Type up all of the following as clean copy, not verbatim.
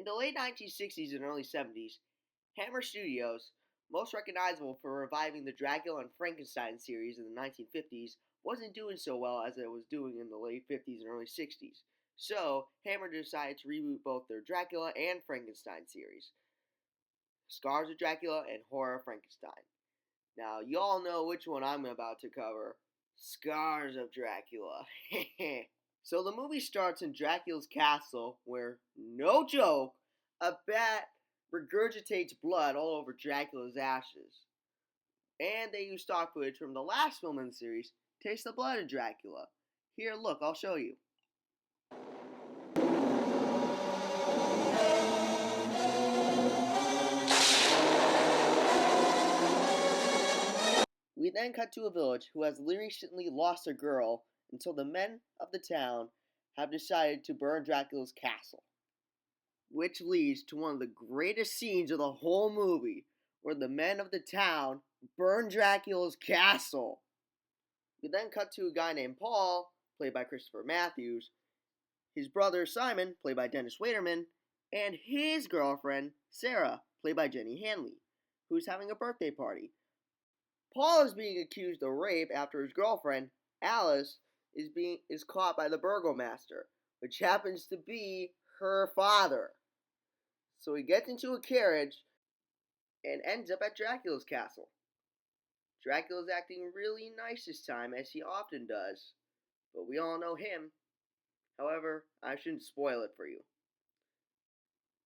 In the late 1960s and early 70s, Hammer Studios, most recognizable for reviving the Dracula and Frankenstein series in the 1950s, wasn't doing so well as it was doing in the late 50s and early 60s. So, Hammer decided to reboot both their Dracula and Frankenstein series, Scars of Dracula and Horror of Frankenstein. Now, you all know which one I'm about to cover, Scars of Dracula. So the movie starts in Dracula's castle where, no joke, a bat regurgitates blood all over Dracula's ashes. And they use stock footage from the last film in the series, Taste the Blood of Dracula. Here, look, I'll show you. We then cut to a village who has recently lost a girl until the men of the town have decided to burn Dracula's castle. Which leads to one of the greatest scenes of the whole movie, where the men of the town burn Dracula's castle. We then cut to a guy named Paul, played by Christopher Matthews, his brother Simon, played by Dennis Waiterman, and his girlfriend, Sarah, played by Jenny Hanley, who's having a birthday party. Paul is being accused of rape after his girlfriend, Alice, is caught by the burgomaster, which happens to be her father. So he gets into a carriage and ends up at Dracula's castle. Dracula's acting really nice this time, as he often does, but we all know him. However, I shouldn't spoil it for you.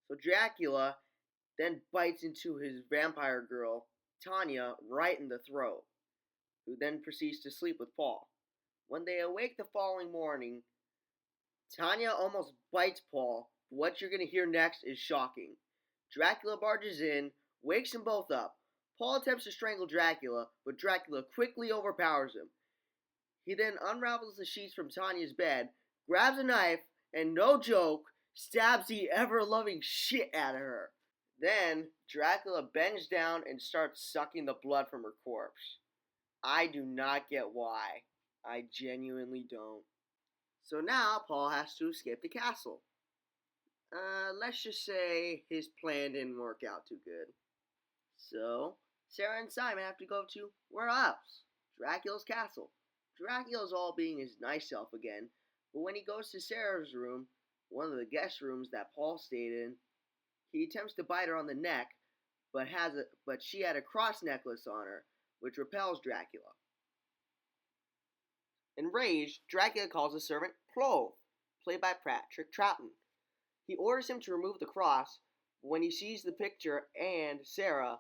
So Dracula then bites into his vampire girl, Tanya, right in the throat, who then proceeds to sleep with Paul. When they awake the following morning, Tanya almost bites Paul. What you're going to hear next is shocking. Dracula barges in, wakes them both up. Paul attempts to strangle Dracula, but Dracula quickly overpowers him. He then unravels the sheets from Tanya's bed, grabs a knife, and no joke, stabs the ever-loving shit out of her. Then, Dracula bends down and starts sucking the blood from her corpse. I do not get why. I genuinely don't. So now, Paul has to escape the castle. Let's just say his plan didn't work out too good. So, Sarah and Simon have to go to where else? Dracula's castle. Dracula's all being his nice self again, but when he goes to Sarah's room, one of the guest rooms that Paul stayed in, he attempts to bite her on the neck, but she had a cross necklace on her, which repels Dracula. Enraged, Dracula calls his servant Clove, played by Patrick Troughton. He orders him to remove the cross, but when he sees the picture and Sarah,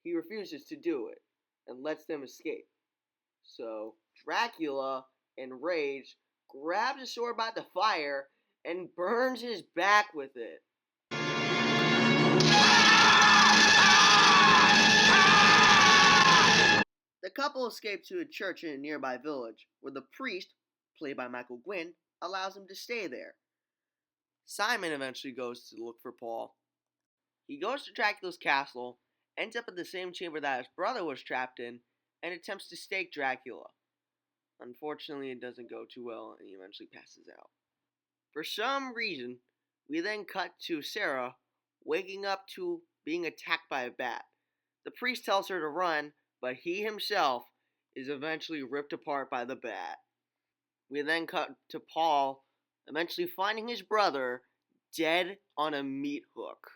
he refuses to do it and lets them escape. So Dracula, enraged, grabs a sword by the fire and burns his back with it. The couple escape to a church in a nearby village, where the priest, played by Michael Gwynn, allows him to stay there. Simon eventually goes to look for Paul. He goes to Dracula's castle, ends up in the same chamber that his brother was trapped in, and attempts to stake Dracula. Unfortunately, it doesn't go too well, and he eventually passes out. For some reason, we then cut to Sarah waking up to being attacked by a bat. The priest tells her to run, but he himself is eventually ripped apart by the bat. We then cut to Paul eventually finding his brother dead on a meat hook.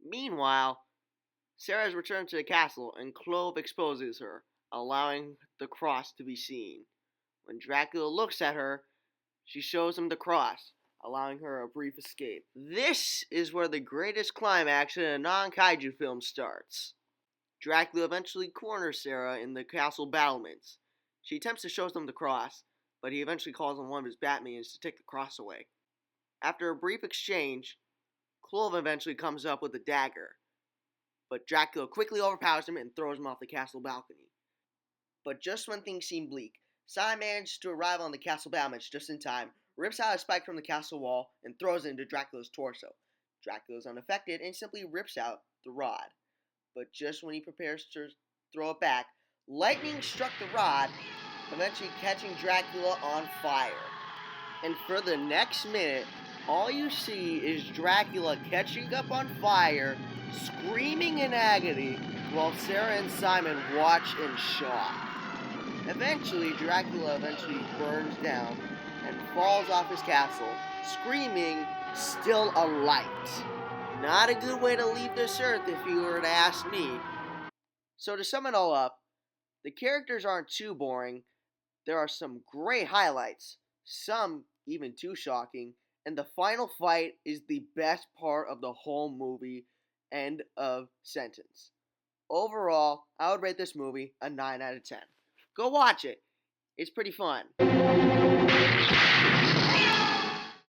Meanwhile, Sarah has returned to the castle and Clove exposes her, allowing the cross to be seen. When Dracula looks at her, she shows him the cross, allowing her a brief escape. This is where the greatest climax in a non-kaiju film starts. Dracula eventually corners Sarah in the castle battlements. She attempts to show them the cross, but he eventually calls on one of his Batmans to take the cross away. After a brief exchange, Clove eventually comes up with a dagger, but Dracula quickly overpowers him and throws him off the castle balcony. But just when things seem bleak, Simon manages to arrive on the castle battlements just in time, rips out a spike from the castle wall, and throws it into Dracula's torso. Dracula is unaffected and simply rips out the rod. But just when he prepares to throw it back, lightning struck the rod, eventually catching Dracula on fire. And for the next minute, all you see is Dracula catching up on fire, screaming in agony, while Sarah and Simon watch in shock. Eventually, Dracula burns down and falls off his castle, screaming, "Still alight." Not a good way to leave this earth if you were to ask me. So to sum it all up, the characters aren't too boring. There are some great highlights, some even too shocking, and the final fight is the best part of the whole movie. End of sentence. Overall, I would rate this movie a 9 out of 10. Go watch it. It's pretty fun.